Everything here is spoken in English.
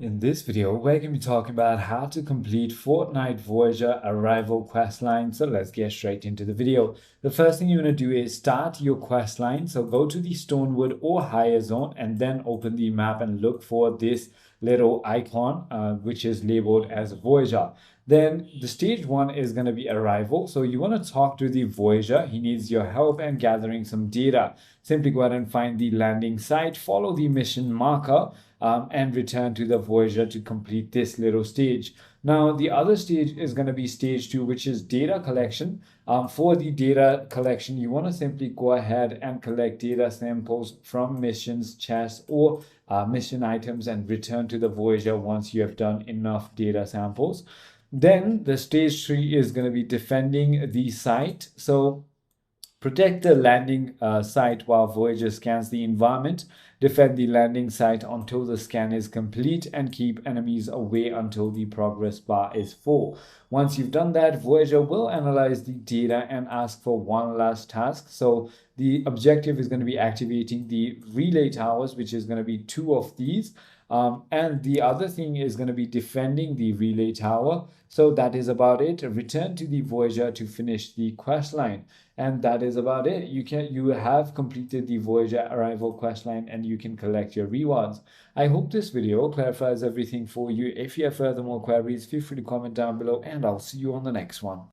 In this video, we're going to be talking about how to complete Fortnite Voyager Arrival Questline. So let's get straight into the video. The first thing you want to do is start your questline. So go to the Stonewood or higher zone and then open the map and look for this little icon, which is labeled as Voyager. Then the stage 1 is going to be Arrival. So you want to talk to the Voyager. He needs your help and gathering some data. Simply go ahead and find the landing site, follow the mission marker, and return to the Voyager to complete this little stage. Now, the other stage is going to be stage 2, which is data collection. For the data collection, you want to simply go ahead and collect data samples from missions, chests, or mission items and return to the Voyager once you have done enough data samples. Then the stage 3 is going to be defending the site. So protect the landing site while Voyager scans the environment. Defend the landing site until the scan is complete and keep enemies away until the progress bar is full. Once you've done that, Voyager will analyze the data and ask for one last task. So the objective is going to be activating the relay towers, which is going to be 2 of these. And the other thing is going to be defending the relay tower. So that is about it. Return to the Voyager to finish the quest line. And that is about it. You have completed the Voyager Arrival questline and you can collect your rewards. I hope this video clarifies everything for you. If you have further more queries, feel free to comment down below and I'll see you on the next one.